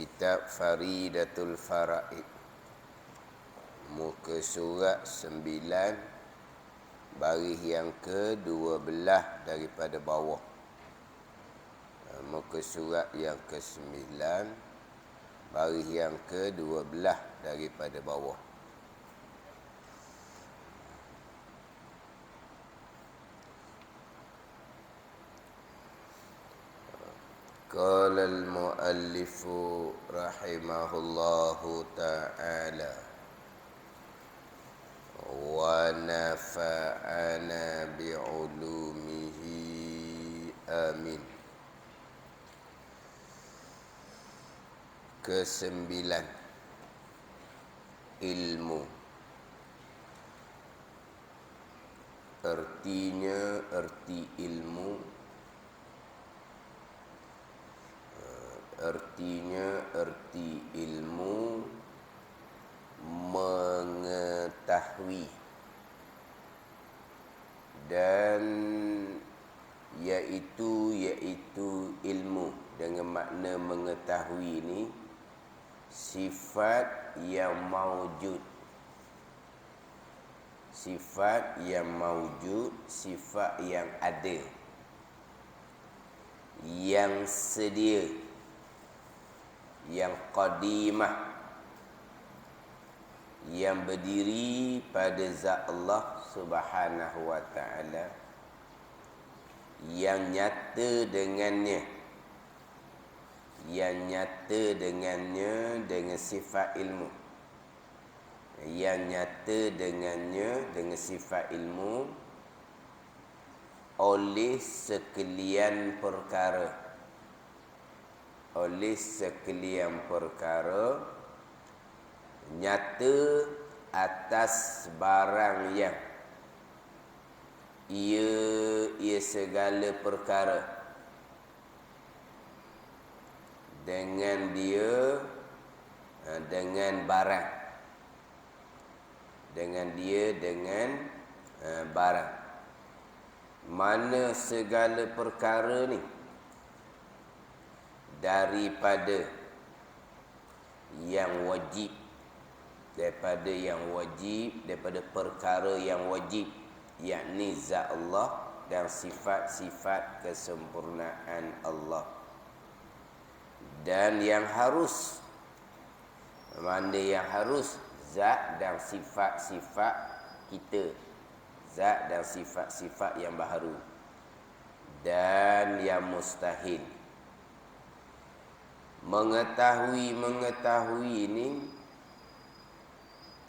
Kitab Faridatul Faraid, muka surat 9, baris yang ke-12 daripada bawah. Muka surat yang ke-9, baris yang ke-12 daripada bawah. Qala al-muallifu rahimahullahu ta'ala wa nafa'ana bi'ulumihi amin. Kesembilan, ilmu. Artinya, arti ilmu, mengetahui, dan yaitu ilmu dengan makna mengetahui ini sifat yang maujud, sifat yang ada, yang sedia, yang qadimah, yang berdiri pada zat Allah Subhanahu wa ta'ala, yang nyata dengannya dengan sifat ilmu, yang nyata dengannya dengan sifat ilmu oleh sekalian perkara, nyata atas barang yang ia segala perkara dengan dia, dengan barang, barang. Mana segala perkara ni? Daripada yang wajib, daripada perkara yang wajib, yakni zat Allah dan sifat-sifat kesempurnaan Allah. Dan yang harus, mana yang harus? Zat dan sifat-sifat kita, zat dan sifat-sifat yang baharu. Dan yang mustahil. Mengetahui ini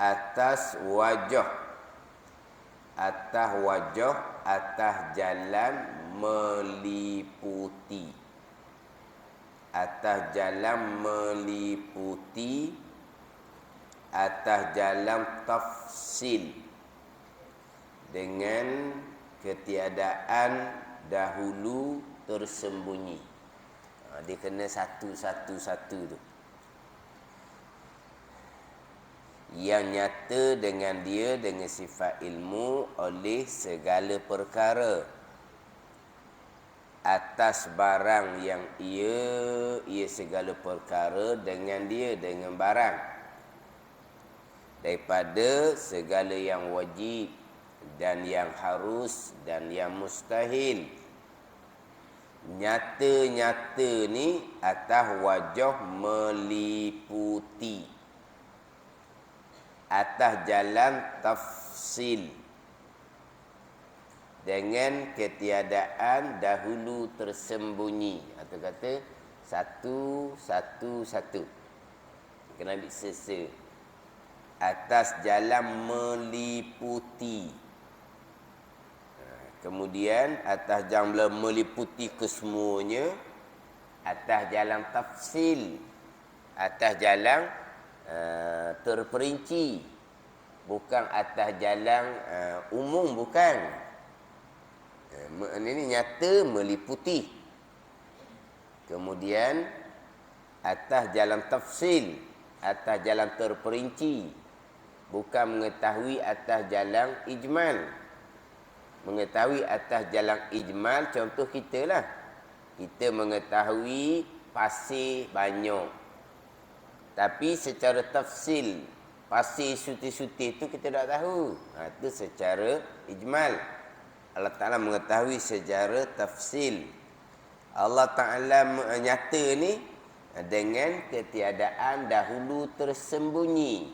atas wajah, atas jalan meliputi, atas jalan tafsil, dengan ketiadaan dahulu tersembunyi. Dia kena satu tu. Yang nyata dengan dia dengan sifat ilmu oleh segala perkara atas barang yang ia segala perkara dengan dia, dengan barang, daripada segala yang wajib dan yang harus dan yang mustahil. Nyata ni atas wajah meliputi, atas jalan tafsil, dengan ketiadaan dahulu tersembunyi. Atau kata satu. Kena ambil sesa. Atas jalan meliputi. Kemudian atas jalan meliputi kesemuanya, atas jalan tafsil, atas jalan terperinci, bukan atas jalan umum, bukan. Ini nyata meliputi. Kemudian atas jalan tafsil, atas jalan terperinci, bukan mengetahui atas jalan ijmal. Mengetahui atas jalan ijmal, contoh kita lah. Kita mengetahui pasir banyak. Tapi secara tafsil, pasti suti-suti itu kita tak tahu. Itu secara ijmal. Allah Ta'ala mengetahui secara tafsil. Allah Ta'ala nyata ni dengan ketiadaan dahulu tersembunyi.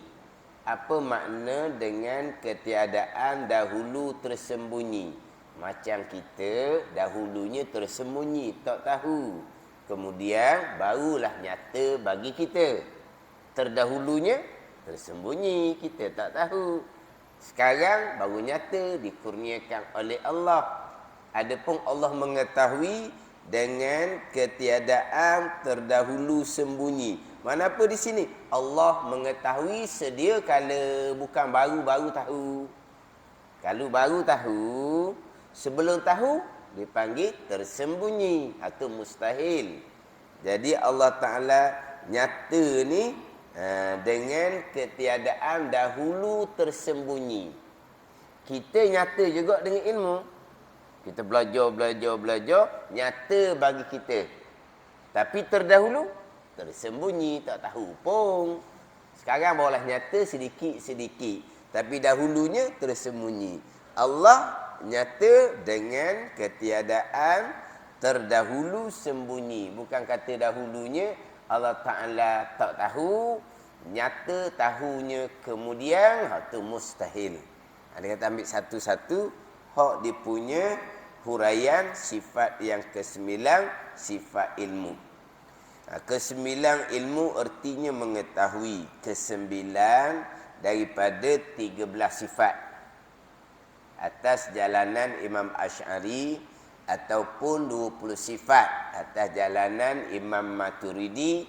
Apa makna dengan ketiadaan dahulu tersembunyi? Macam kita dahulunya tersembunyi, tak tahu. Kemudian barulah nyata bagi kita. Terdahulunya tersembunyi, kita tak tahu. Sekarang baru nyata, dikurniakan oleh Allah. Adapun Allah mengetahui dengan ketiadaan terdahulu sembunyi. Mana apa di sini? Allah mengetahui sedia kala, bukan baru-baru tahu. Kalau baru tahu, sebelum tahu dipanggil tersembunyi atau mustahil. Jadi Allah Ta'ala nyata ni dengan ketiadaan dahulu tersembunyi. Kita nyata juga dengan ilmu. Kita belajar, nyata bagi kita. Tapi terdahulu tersembunyi, tak tahu pun. Sekarang barulah nyata sedikit-sedikit. Tapi dahulunya tersembunyi. Allah nyata dengan ketiadaan terdahulu sembunyi. Bukan kata dahulunya Allah Ta'ala tak tahu, nyata tahunya kemudian, itu mustahil. Dia kata ambil satu-satu, hak dia punya huraian sifat yang ke-9, sifat ilmu. Ke-9 ilmu artinya mengetahui. Ke-9 daripada 13 sifat. Atas jalanan Imam Asy'ari ataupun 20 sifat atas jalanan Imam Maturidi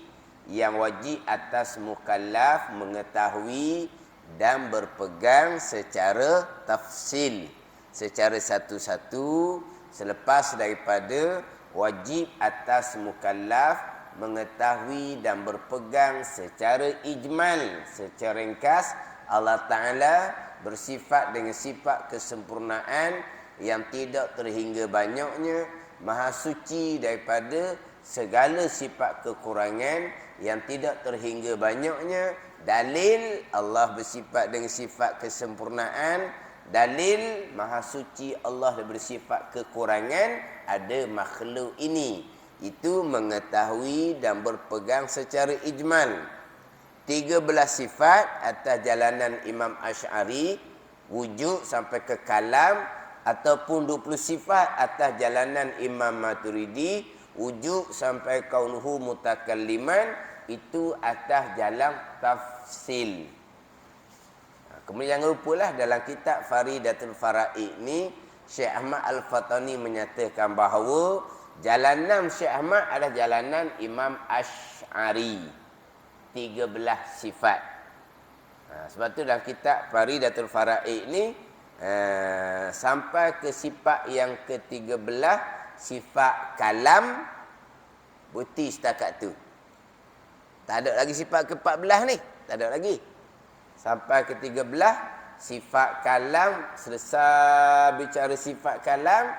yang wajib atas mukallaf mengetahui dan berpegang secara tafsil, secara satu-satu, selepas daripada wajib atas mukallaf mengetahui dan berpegang secara ijmal, secara ringkas. Allah Ta'ala bersifat dengan sifat kesempurnaan yang tidak terhingga banyaknya, maha suci daripada segala sifat kekurangan yang tidak terhingga banyaknya. Dalil Allah bersifat dengan sifat kesempurnaan, dalil maha suci Allah bersifat kekurangan ada makhluk ini. Itu mengetahui dan berpegang secara ijmal. 13 sifat atas jalanan Imam Asy'ari, wujud sampai ke kalam, ataupun 20 sifat atas jalanan Imam Maturidi, wujud sampai kaunuhu mutakalliman, itu atas jalan tafsil. Kemudian jangan lupalah dalam kitab Faridatul Faraid ni, Syekh Ahmad Al-Fatani menyatakan bahawa jalanan Syekh Ahmad adalah jalanan Imam Asy'ari. 13 sifat. Sebab tu dalam kitab Faridatul Faraid ni sampai ke sifat yang ke-13, sifat kalam, berhenti setakat tu. Tak ada lagi sifat ke-14 ni, tak ada lagi. Sampai ke-13 sifat kalam, selesai bicara sifat kalam,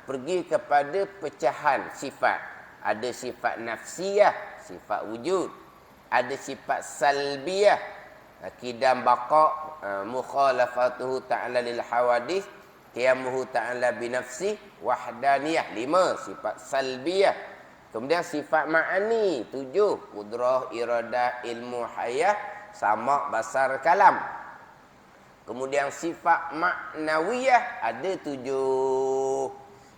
pergi kepada pecahan sifat. Ada sifat nafsiyah, sifat wujud. Ada sifat salbiyah, qidam baqa, mukhalafatuhu ta'ala lil hawadith, qiyamuhu ta'ala binafsi, wahdaniyah. 5 sifat salbiyah. Kemudian sifat ma'ani 7, qudrah, iradah, ilmu, hayah, sama, basar, kalam. Kemudian sifat ma'nawiyah ada 7.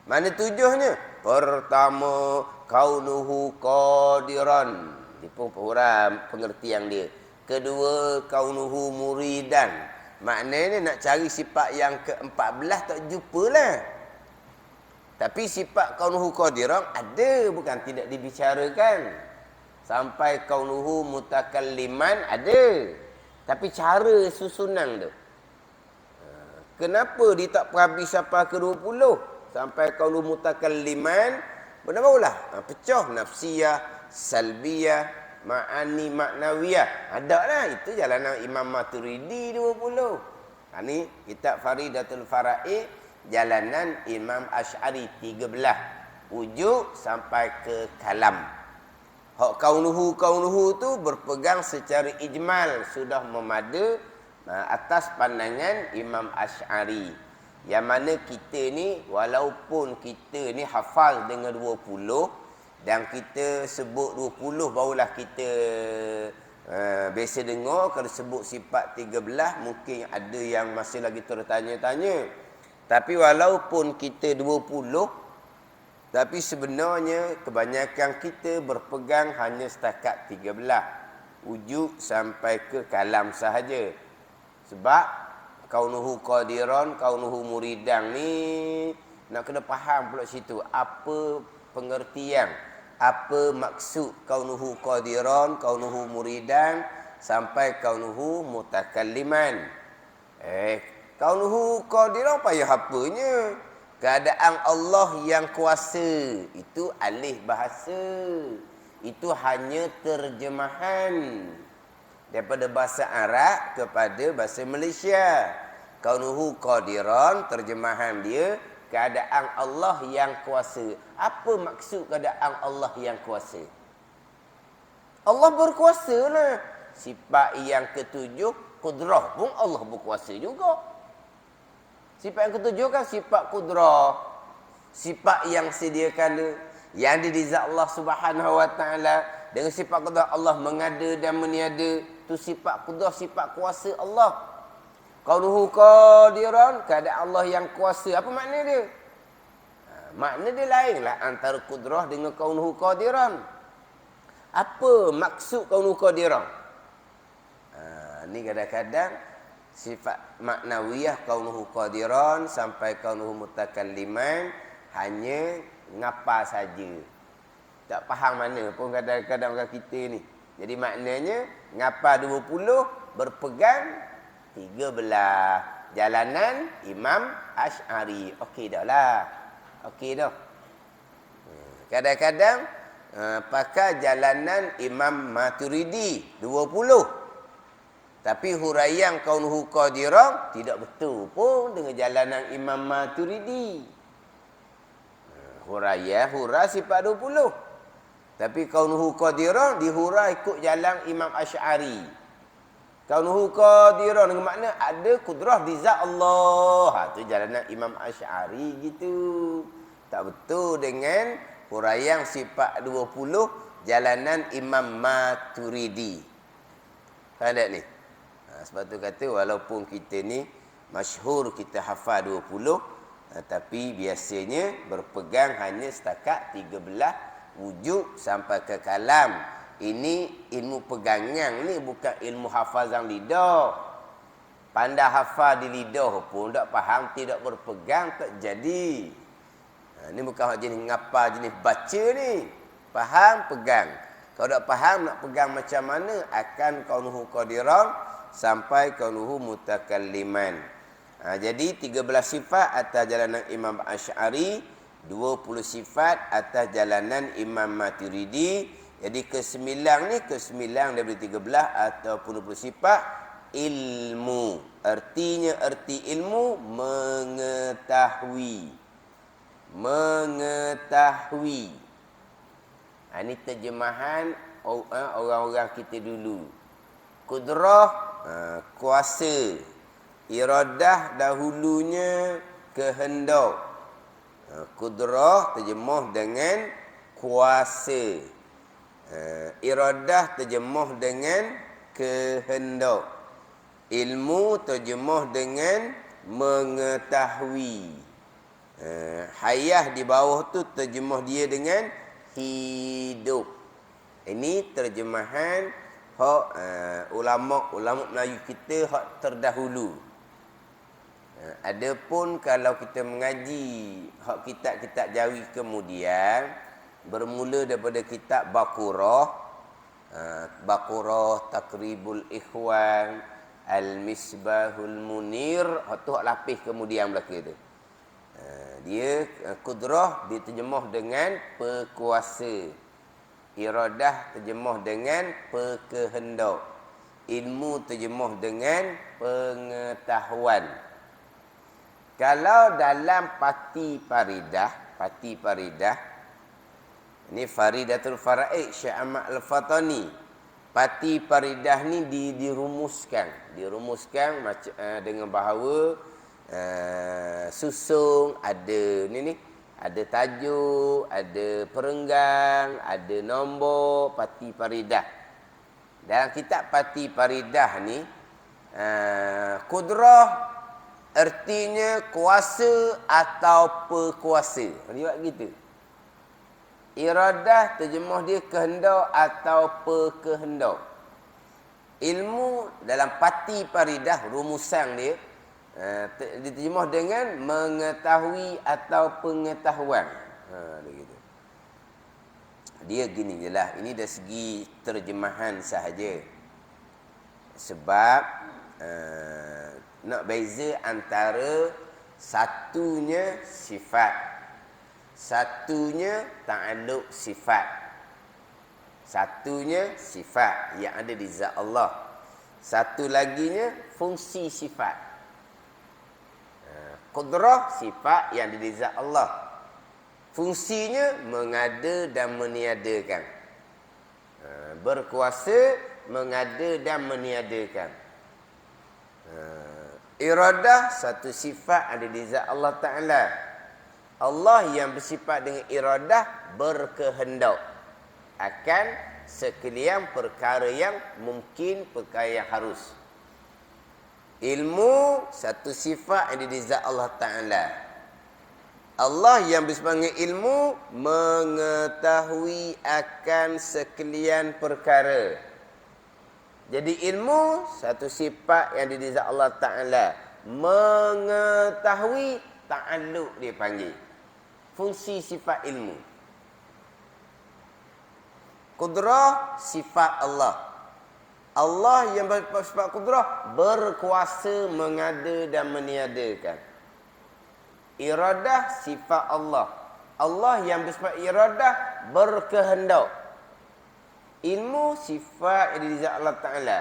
Mana 7-nya? Pertama, kaunuhu qadiran. Itu pengertian dia. Kedua, kaunuhu muridan. Maknanya nak cari sifat yang ke-14 tak jumpalah. Tapi sifat kaunuhu qadiran ada, bukan tidak dibicarakan. Sampai kaunuhu mutakalliman ada. Tapi cara susunan tu, kenapa dia tak habis sampai ke-20? Sampai kaunuhu mutakalliman, benar-benar pecah nafsiyah, salbiyah, ma'ani, maknawiyah. Ada lah, itu jalanan Imam Maturidi 20. Ini kitab Faridatul Faraid, jalanan Imam Asy'ari 13. Wujud sampai ke kalam. Hak kaunuhu tu berpegang secara ijmal, sudah memada atas pandangan Imam Asy'ari. Yang mana kita ni, walaupun kita ni hafal dengan 20, dan kita sebut 20 barulah kita biasa dengar. Kalau sebut sifat 13, mungkin ada yang masih lagi tertanya-tanya. Tapi walaupun kita 20, tapi sebenarnya kebanyakan kita berpegang hanya setakat 13. Wujud sampai ke kalam sahaja. Sebab kaunuhu qadiran, kaunuhu muridan ni nak kena faham pula situ. Apa pengertian, apa maksud kaunuhu qadiran, kaunuhu muridan sampai kaunuhu mutakalliman. Kaunuhu qadiran payah apanya? Keadaan Allah yang kuasa. Itu alih bahasa. Itu hanya terjemahan daripada bahasa Arab kepada bahasa Malaysia. Kaunuhu qadiran, terjemahan dia keadaan Allah yang kuasa. Apa maksud keadaan Allah yang kuasa? Allah berkuasa lah. Sifat yang ketujuh, kudrah pun Allah berkuasa juga. Sifat yang ketujuh kan sifat kudrah. Sifat yang sediakan yang di zat Allah Subhanahu wa taala. Dengan sifat kudrah Allah mengada dan meniada. Itu sifat kudrah, sifat kuasa Allah. Kaunuhu qadiran, keadaan Allah yang kuasa. Apa makna dia? Makna dia lainlah antara kudrah dengan kaunuhu qadiran. Apa maksud kaunuhu qadiran? Ni kadang-kadang sifat maknawiyah kaunuhu qadiran sampai kaunuhu mutakalliman hanya ngapa saja. Tak faham mana pun kadang-kadang orang kita ni. Jadi maknanya ngapa 20 berpegang 13. Jalanan Imam Asy'ari. Okey dah lah. Okey dah. Kadang-kadang pakai jalanan Imam Maturidi 20. Tapi huraian kaunuhu qadiran tidak betul pun dengan jalanan Imam Maturidi. Huraian sifat 20. Tapi kaunuhu qadiran dihurai ikut jalan Imam Asy'ari. Kaunuhu qadiran dengan makna ada kudrah di zat Allah. Itu jalanan Imam Asy'ari gitu. Tak betul dengan huraian sifat 20 jalanan Imam Maturidi. Faham tak ni? Sebab tu kata walaupun kita ni masyhur kita hafal 20, tapi biasanya berpegang hanya setakat 13 wujud sampai ke kalam. Ini ilmu pegangan ni, bukan ilmu hafazan lidah. Pandai hafal di lidah pun tak faham, tidak berpegang, tak jadi. Ni bukan jenis ngapa, jenis baca ni. Faham, pegang. Kalau tak faham nak pegang macam mana, akan kaunuhu qadiran sampai kaunuhu mutakalliman. Jadi 13 sifat atas jalanan Imam Asy'ari, 20 sifat atas jalanan Imam Maturidi. Jadi ke-9 ni, ke-9 daripada 13 ataupun 20 sifat ilmu. Artinya, arti ilmu mengetahui. Mengetahui. Ini terjemahan orang-orang kita dulu. Kudrah, kuasa. Iradah dahulunya kehendak. Kudrah terjemuh dengan kuasa. Iradah terjemuh dengan kehendak. Ilmu terjemuh dengan mengetahui. Hayah di bawah tu terjemuh dia dengan hidup. Ini terjemahan hak ulama Melayu kita hak terdahulu. Adapun kalau kita mengaji hak kitab-kitab Jawi kemudian, bermula daripada kitab Baqarah, Taqribul Ikhwan, Al-Misbahul Munir, hak tu hak lapis kemudian belaka tu. Dia kudrah diterjemuh dengan pekuasa. Iradah terjemuh dengan pekehendak. Ilmu terjemuh dengan pengetahuan. Kalau dalam pati paridah, Ini Faridatul Faraid Syekh Ahmad Al-Fatani. Pati paridah ni dirumuskan dengan bahawa susung ada ni ada tajuk, ada perenggan, ada nombor pati paridah. Dalam kitab pati paridah ni kudrah artinya kuasa atau perkuasa. Dia buat gitu. Iradah terjemah dia kehendak atau perkehendak. Ilmu dalam pati paridah rumusan dia diterjemah dengan mengetahui atau pengetahuan. Dia gitu. Dia gini je lah. Ini dari segi terjemahan sahaja. Sebab nak beza antara satunya sifat, satunya ta'alluq sifat. Satunya sifat yang ada di zat Allah. Satu laginya fungsi sifat. Qudrah sifat yang ada di zat Allah. Fungsinya mengada dan meniadakan. Berkuasa, mengada dan meniadakan. Iradah satu sifat ada di zat Allah Ta'ala. Allah yang bersifat dengan iradah berkehendak akan sekalian perkara yang mungkin, perkara yang harus. Ilmu satu sifat yang ada di zat Allah Ta'ala. Allah yang bersifat dengan ilmu mengetahui akan sekalian perkara. Jadi ilmu satu sifat yang ada di zat Allah Ta'ala. Mengetahui ta'alluq dia panggil. Fungsi sifat ilmu. Qudrah sifat Allah. Allah yang bersifat qudrah berkuasa mengada dan meniadakan. Iradah sifat Allah. Allah yang bersifat iradah berkehendak. Ilmu sifat yang di zat Allah Ta'ala.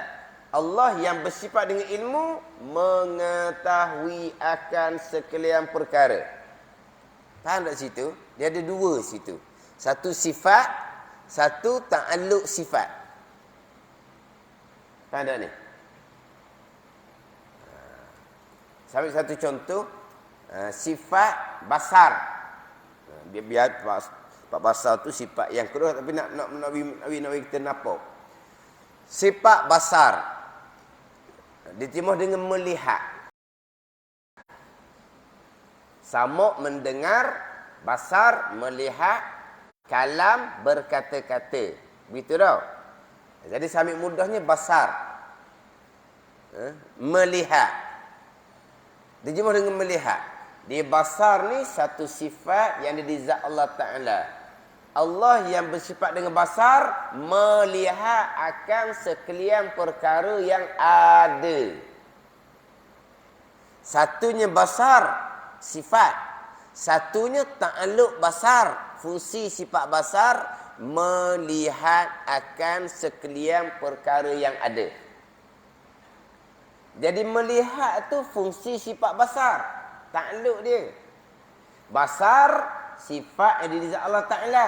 Allah yang bersifat dengan ilmu mengetahui akan sekalian perkara. Faham tak situ? Dia ada dua situ. Satu sifat, satu ta'alluq sifat. Faham tak ni? Sampai satu contoh. Sifat basar. Dia biar sifat basar tu sifat yang kedua, tapi nak kita nampak. Sifat basar diterjemah dengan melihat. Samuk mendengar, basar melihat, kalam berkata-kata. Begitu tau. Jadi sambil mudahnya basar. Melihat. Diterjemah dengan melihat. Di basar ni satu sifat yang ada di zat Allah Ta'ala. Allah yang bersifat dengan basar melihat akan sekalian perkara yang ada. Satunya basar sifat, satunya ta'alluq basar, fungsi sifat basar melihat akan sekalian perkara yang ada. Jadi melihat tu fungsi sifat basar, ta'alluq dia. Basar sifat yang di zat Allah Ta'ala.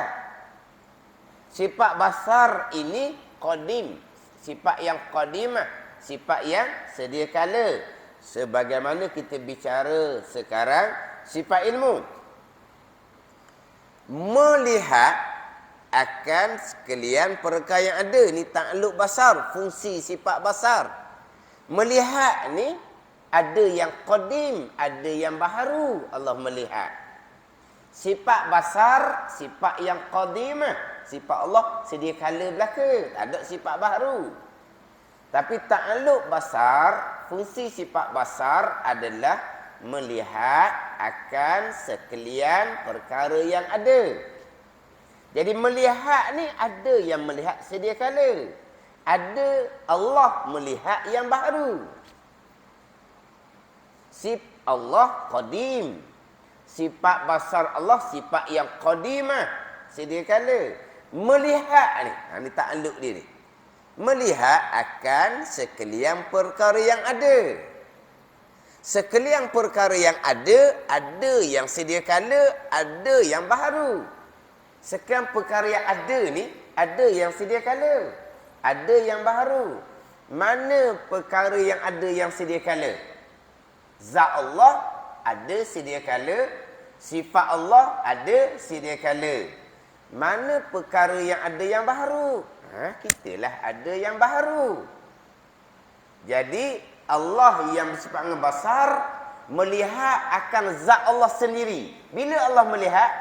Sifat basar ini qadim, sifat yang qadimah, sifat yang sedia kala. Sebagaimana kita bicara sekarang sifat ilmu. Melihat akan sekalian perkara yang ada. Ni ta'alluq basar, fungsi sifat basar. Melihat ni ada yang qadim, ada yang baharu. Allah melihat. Sifat basar, sifat yang qadimah. Sifat Allah sedia kala belaka, tak ada sifat baharu. Tapi ta'alluq basar, fungsi sifat basar adalah melihat akan sekalian perkara yang ada. Jadi melihat ni ada yang melihat sedia kala. Ada Allah melihat yang baru. Sifat Allah qadim. Sifat basar Allah sifat yang qadimah, sedia kala. Melihat ni ta'alluq dia ni. Melihat akan sekalian perkara yang ada. Sekalian perkara yang ada yang sedia kala, ada yang baharu. Sekarang perkara yang ada ni, ada yang sedia kala, ada yang baharu. Mana perkara yang ada yang sedia kala? Zat Allah ada sedia kala, sifat Allah ada sedia kala. Mana perkara yang ada yang baharu? Kitalah ada yang baharu. Jadi Allah yang bersifat dengan basar melihat akan zat Allah sendiri. Bila Allah melihat?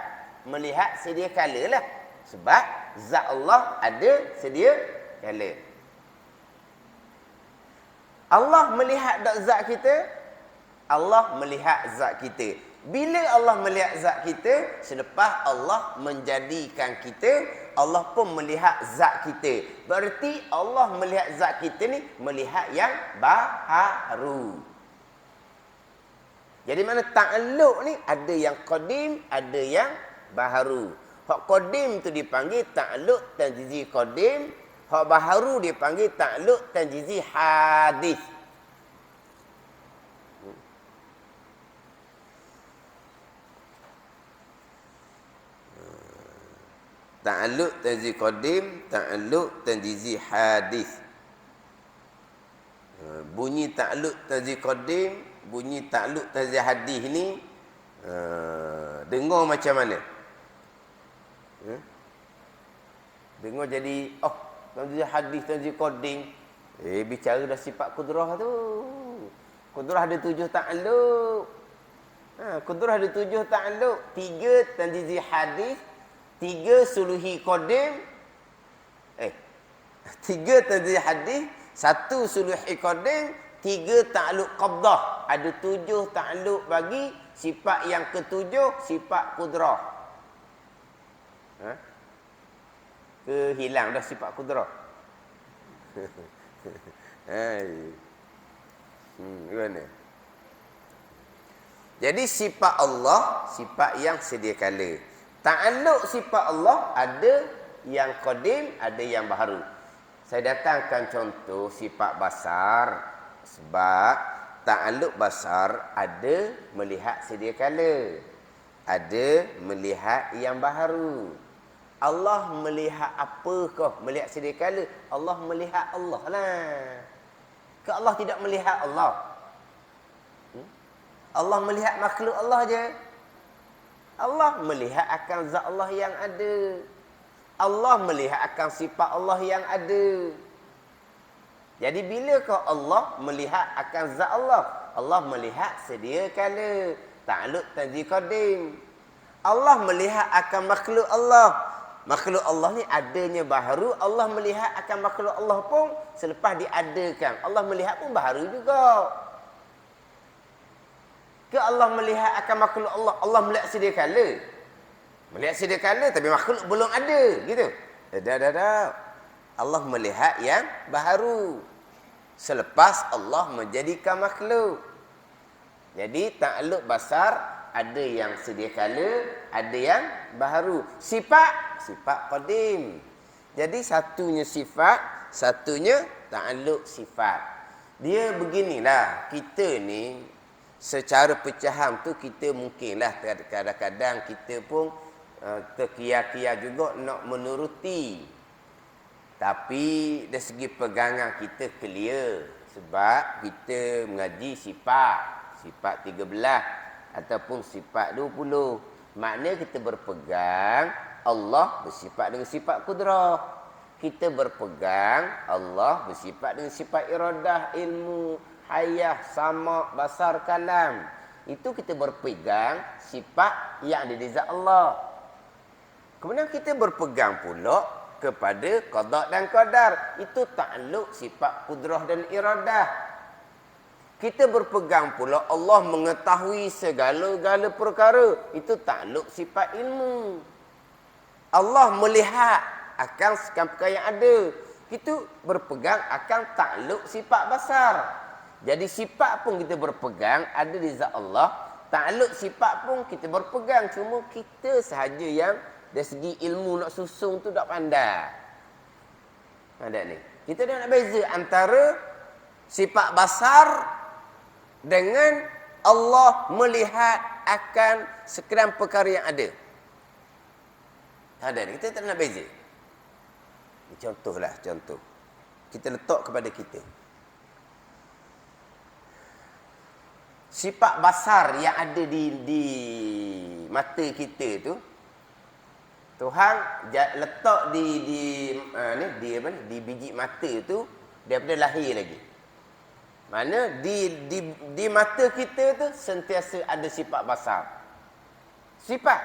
Melihat sedia kala lah. Sebab zat Allah ada sedia kala. Allah melihat tak zat kita? Allah melihat zat kita. Bila Allah melihat zat kita, selepas Allah menjadikan kita, Allah pun melihat zat kita. Berarti Allah melihat zat kita ni, melihat yang baharu. Jadi mana ta'alluq ni, ada yang qadim, ada yang baharu. Hak qadim tu dipanggil ta'alluq tanjizi qadim. Hak baharu dipanggil ta'alluq tanjizi hadis. Ta'alluq tanjizi qadim, ta'alluq tanjizi hadis. Bunyi ta'alluq tanjizi qadim, bunyi ta'alluq tanjizi hadis ni dengar macam mana? Dengar jadi tanjizi hadis, tanjizi qadim. Bicara dah sifat kudrah tu. Kudrah ada 7 ta'alluq. Kudrah ada 7 ta'alluq. 3 tanjizi hadis, 3 suluhi qadim, 3 tanjizi hadis, 1 suluhi qadim, 3 ta'alluq qabdah. Ada 7 ta'alluq bagi sifat yang ketujuh, sifat kudrah. Hilang dah sifat kudrah. Gimana? Jadi sifat Allah, sifat yang sedia kala. Ta'alluq sifat Allah ada yang qadim, ada yang baharu. Saya datangkan contoh sifat basar. Sebab ta'alluq basar ada melihat sedia kala, ada melihat yang baharu. Allah melihat apakah? Melihat sedia kala. Allah melihat Allah lah. Ke Allah tidak melihat Allah? Allah melihat makhluk Allah je. Allah melihat akan zat Allah yang ada. Allah melihat akan sifat Allah yang ada. Jadi bilakah Allah melihat akan zat Allah? Allah melihat sedia kala. Ta'alluq tanjizi qadim. Allah melihat akan makhluk Allah. Makhluk Allah ni adanya baharu. Allah melihat akan makhluk Allah pun selepas diadakan. Allah melihat pun baharu juga. Ke Allah melihat akan makhluk Allah? Allah melihat sedia kala. Melihat sedia kala tapi makhluk belum ada. Gitu. Dah. Allah melihat yang baharu. Selepas Allah menjadikan makhluk. Jadi ta'alluq basar ada yang sedia kala, ada yang baharu. Sifat qadim. Jadi satunya sifat, satunya ta'alluq sifat. Dia beginilah, kita ni secara pecahan tu kita mungkinlah kadang-kadang kita pun terkia-kia juga nak menuruti. Tapi dari segi pegangan kita clear. Sebab kita mengaji sifat 13 ataupun sifat 20. Maknanya kita berpegang Allah bersifat dengan sifat kudrah. Kita berpegang Allah bersifat dengan sifat iradah, ilmu, hayah, sama, basar, kalam. Itu kita berpegang sifat yang ada di zat Allah. Kemudian kita berpegang pula kepada qada dan qadar. Itu ta'alluq sifat kudrah dan iradah. Kita berpegang pula Allah mengetahui segala-gala perkara. Itu ta'alluq sifat ilmu. Allah melihat akan segala perkara yang ada. Itu berpegang akan ta'alluq sifat basar. Jadi sifat pun kita berpegang ada di zat Allah. Ta'alluq sifat pun kita berpegang. Cuma kita sahaja yang dari segi ilmu nak susung tu tak pandai. Ada ni. Kita dah nak beza antara sifat basar dengan Allah melihat akan sekian perkara yang ada. Tak ada. Kita tak nak beza. Contohlah, contoh. Kita letak kepada kita. Sifat basar yang ada di mata kita tu, Tuhan letak di biji mata tu daripada lahir lagi. Mana di mata kita tu sentiasa ada sifat basar. Sifat.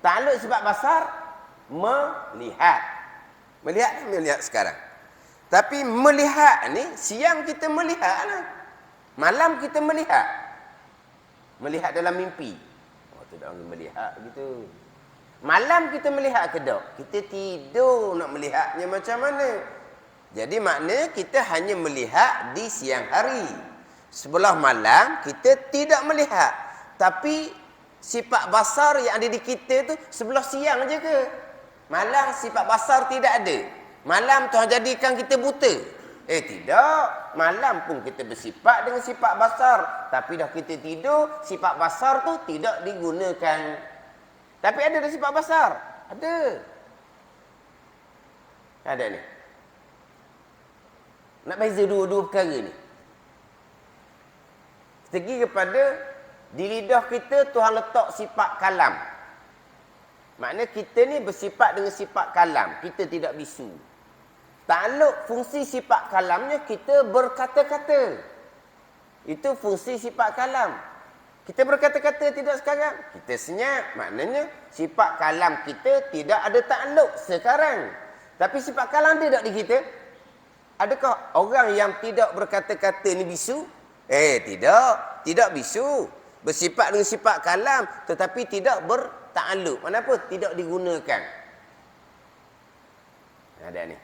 Takluk sifat basar melihat. Melihat sekarang. Tapi melihat ni siang kita melihat lah. Malam kita melihat. Melihat dalam mimpi. Oh, tu dah melihat gitu. Malam kita melihat ke tak? Kita tidur nak melihatnya macam mana? Jadi makna kita hanya melihat di siang hari. Sebelah malam kita tidak melihat. Tapi sifat basar yang ada di kita tu sebelah siang je ke? Malam sifat basar tidak ada. Malam Tuhan jadikan kita buta. Tidak. Malam pun kita bersifat dengan sifat basar. Tapi dah kita tidur, sifat basar tu tidak digunakan. Tapi ada sifat basar. Ada. Ada ni. Nak beza dua-dua perkara ni. Segi kepada di lidah kita Tuhan letak sifat kalam. Maknanya kita ni bersifat dengan sifat kalam. Kita tidak bisu. Takluk fungsi sifat kalamnya kita berkata-kata. Itu fungsi sifat kalam. Kita berkata-kata tidak sekarang. Kita senyap. Maknanya sifat kalam kita tidak ada takluk sekarang. Tapi sifat kalam ada tak di kita? Adakah orang yang tidak berkata-kata ni bisu? Tidak. Tidak bisu. Bersifat dengan sifat kalam. Tetapi tidak bertakluk. Kenapa? Tidak digunakan. Ada ni.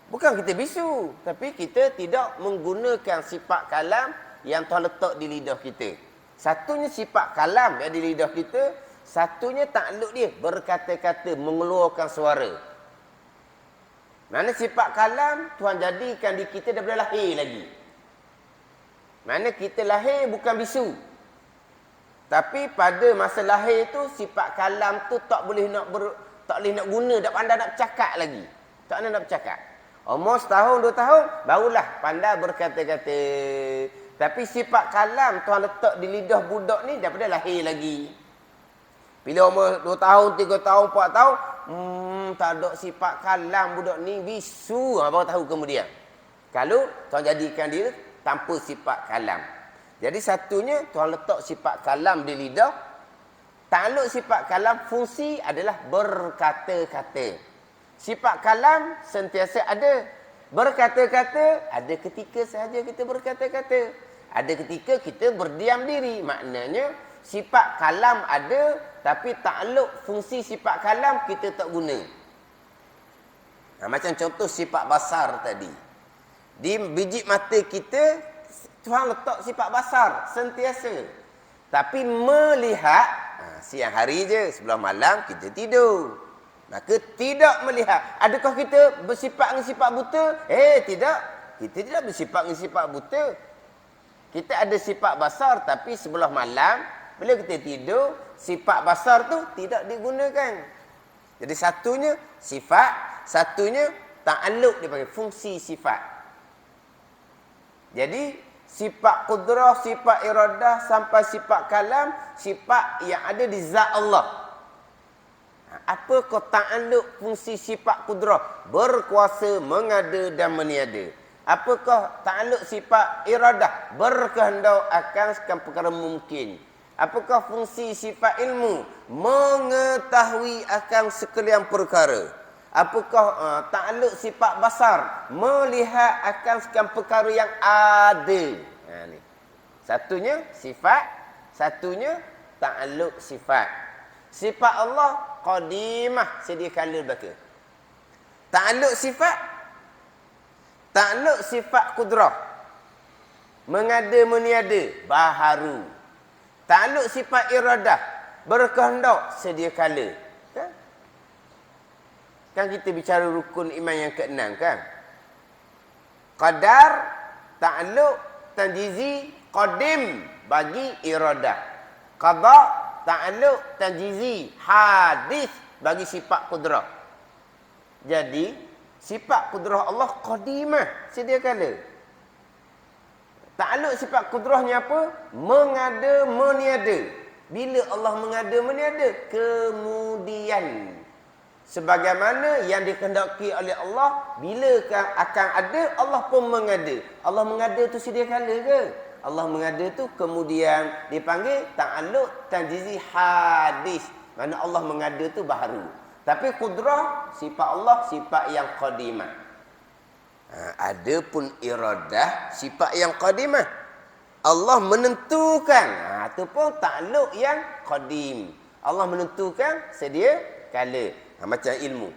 Bukan kita bisu. Tapi kita tidak menggunakan sifat kalam yang Tuhan letak di lidah kita. Satunya sifat kalam yang di lidah kita. Satunya takluk dia. Berkata-kata, mengeluarkan suara. Mana sifat kalam Tuhan jadikan di kita daripada lahir lagi. Mana kita lahir bukan bisu. Tapi pada masa lahir tu sifat kalam tu tak boleh nak guna, tak pandai nak bercakap lagi. Tak pandai nak bercakap. Umur setahun, 2 tahun barulah pandai berkata-kata. Tapi sifat kalam Tuhan letak di lidah budak ni daripada lahir lagi. Bila umur 2 tahun, 3 tahun, 4 tahun, tak ada sifat kalam budak ni bisu. Baru tahu kemudian. Kalau Tuhan jadikan dia tanpa sifat kalam. Jadi satunya Tuhan letak sifat kalam di lidah. Takluk sifat kalam fungsi adalah berkata-kata. Sifat kalam sentiasa ada. Berkata-kata, ada ketika sahaja kita berkata-kata. Ada ketika kita berdiam diri. Maknanya sifat kalam ada, tapi takluk fungsi sifat kalam kita tak guna. Macam contoh sifat basar tadi. Di biji mata kita, Tuhan letak sifat basar sentiasa. Tapi melihat, siang hari je, sebelah malam kita tidur. Maka tidak melihat. Adakah kita bersifat dengan sifat buta? Tidak. Kita tidak bersifat dengan sifat buta. Kita ada sifat basar, tapi sebelah malam, bila kita tidur, sifat basar tu tidak digunakan. Jadi satunya sifat, satunya takluk dipanggil fungsi sifat. Jadi sifat qudrah, sifat iradah sampai sifat kalam, sifat yang ada di zat Allah. Apakah takluk fungsi sifat qudrah? Berkuasa, mengada dan meniada. Apakah takluk sifat iradah? Berkehendak akan segala perkara mungkin. Apakah fungsi sifat ilmu? Mengetahui akan sekalian perkara. Apakah takluk sifat basar? Melihat akan segala perkara yang ada. Ni. Satunya sifat, satunya takluk sifat. Sifat Allah qadimah, sedia kala belaka. Takluk sifat, takluk sifat qudrah. Mengada meniada, baharu. Takluk sifat iradah, berkehendak, sedia kala. Kan kita bicara rukun iman yang ke-6 kan? Qadar, takluk, tanjizi, qadim bagi iradah. Qada, ta'alluq tanjizi hadis bagi sifat kudrah. Jadi sifat kudrah Allah qadimah, sedia kala. Ta'alluq sifat kudrahnya apa? Mengada, meniada. Bila Allah mengada, meniada? Kemudian. Sebagaimana yang dikehendaki oleh Allah, bila akan ada, Allah pun mengada. Allah mengada tu sedia kala ke? Allah mengada tu kemudian dipanggil ta'alluq tanjizi hadis. Mana Allah mengada tu baharu. Tapi kudrah, sifat Allah, sifat yang qadimah. Ada pun iradah, sifat yang qadimah. Allah menentukan. Itu pun ta'alluq yang qadim. Allah menentukan sedia kala. Macam ilmu.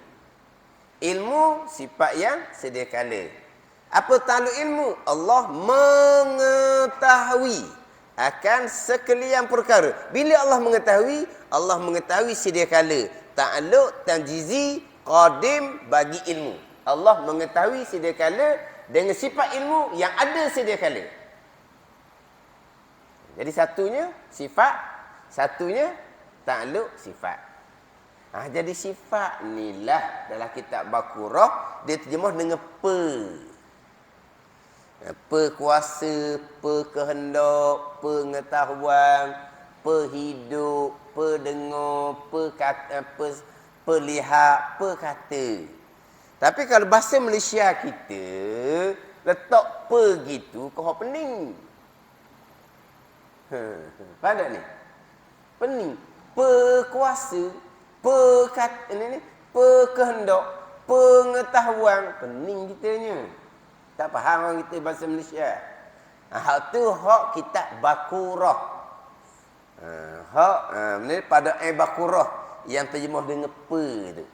Ilmu sifat yang sedia kala. Apa ta'alluq ilmu? Allah mengetahui akan sekalian perkara. Bila Allah mengetahui sedia kala. Ta'alluq tanjizi qadim bagi ilmu. Allah mengetahui sedia kala dengan sifat ilmu yang ada sedia kala. Jadi satunya sifat, satunya ta'alluq sifat. Jadi sifat inilah dalam kitab Baqarah dia terjemah dengan kuasa, kehendak, pengetahuan, hidup, dengar, lihat, kata. Tapi kalau bahasa Malaysia kita letak gitu, kau pening. Faham tak ni? Pening. Kuasa, kehendak, pengetahuan, pening kitanya. Tak faham orang kita bahasa Malaysia. Hak tu hak kitab Baqarah. Hak pada Baqarah yang terjemah dengan tu.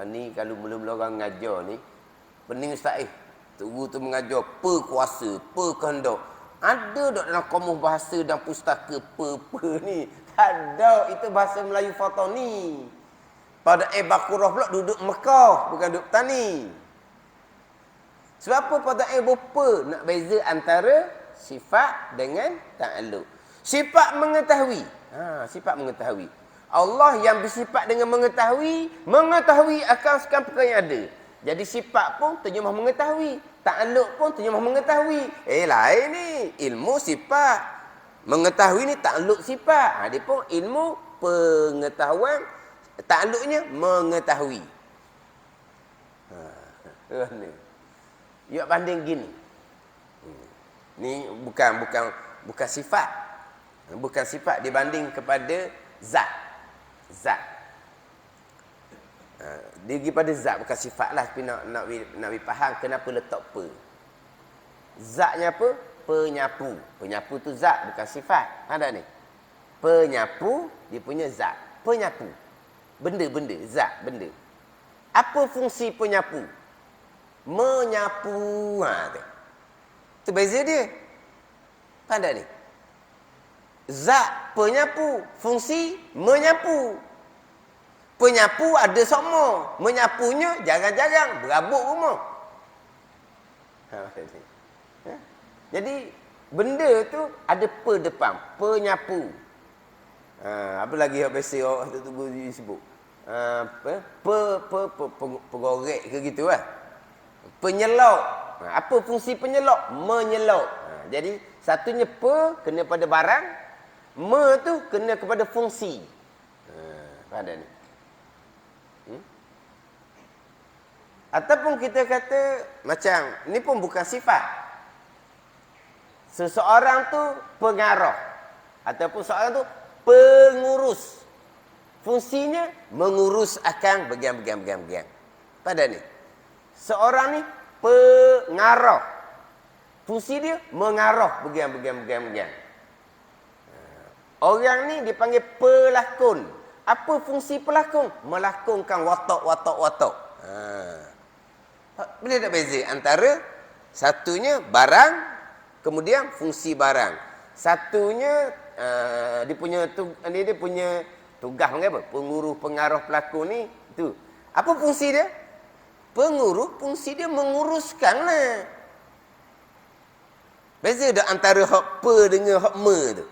Ni kalau mula-mula orang mengajar ni, pening ustaz guru tu mengajar kuasa, kehendak. Ada tak dalam kamus bahasa dan pustaka ni? Tak ada. Itu bahasa Melayu Fatani. Pada Baqarah pula duduk Mekah, bukan duduk Tani. Sebab apa pada bopa nak beza antara sifat dengan ta'alluq. Sifat mengetahui. Sifat mengetahui. Allah yang bersifat dengan mengetahui akan segala perkara yang ada. Jadi sifat pun terjemah mengetahui. Ta'alluq pun terjemah mengetahui. Lain ni. Ilmu sifat. Mengetahui ni ta'alluq sifat. Dia pun ilmu pengetahuan. Ta'alluqnya mengetahui. Yuk banding gini. Ni bukan sifat. Bukan sifat dibanding kepada zat. Dia pergi pada zat bukan sifat lah. Tapi nak faham kenapa letak zatnya apa? Penyapu. Penyapu tu zat bukan sifat. Ada ni. Penyapu dia punya zat. Penyapu. Benda, zat, benda. Apa fungsi penyapu? Menyapu. Tu beza dia. Ada ni. Zat penyapu, fungsi menyapu. Penyapu ada semua, menyapunya jarang-jarang, berabuk rumah. Jadi benda tu ada depan, penyapu. Apa lagi yang biasa orang tu sebut? Pegorek ke gitu lah. Penyelok. Apa fungsi penyelok? Menyelok. Jadi satunya kena pada barang, tu kena kepada fungsi. Faham tak ni? Ataupun kita kata macam ni pun bukan sifat. Seseorang tu pengarah ataupun seorang tu pengurus. Fungsinya mengurus akan bagian-bagian. Pada ni. Seorang ni pengarah. Fungsi dia mengarah bagian-bagian. Orang ni dipanggil pelakon. Apa fungsi pelakon? Melakonkan watak. Bila tak beza antara satunya barang, kemudian fungsi barang. Satunya dia punya tugas apa? Pengurus, pengarah, pelakon ni tu. Apa fungsi dia? Pengurus, fungsi dia menguruskanlah. Beza dak antara hak pe dengan hak me tu?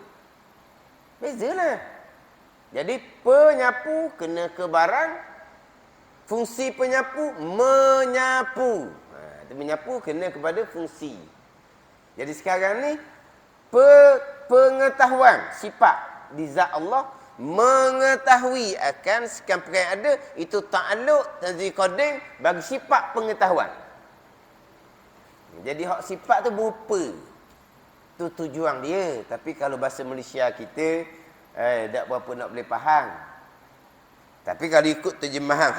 Bezalah. Jadi penyapu kena ke barang, fungsi penyapu menyapu. Menyapu kena kepada fungsi. Jadi sekarang ni pengetahuan sifat di zat Allah, mengetahui akan sekian perkara yang ada, itu ta'alluq tanzih qadim bagi sifat pengetahuan. Jadi hak sifat tu berupa. Tu tujuan dia. Tapi kalau bahasa Malaysia kita tak berapa nak boleh faham. Tapi kalau ikut terjemahan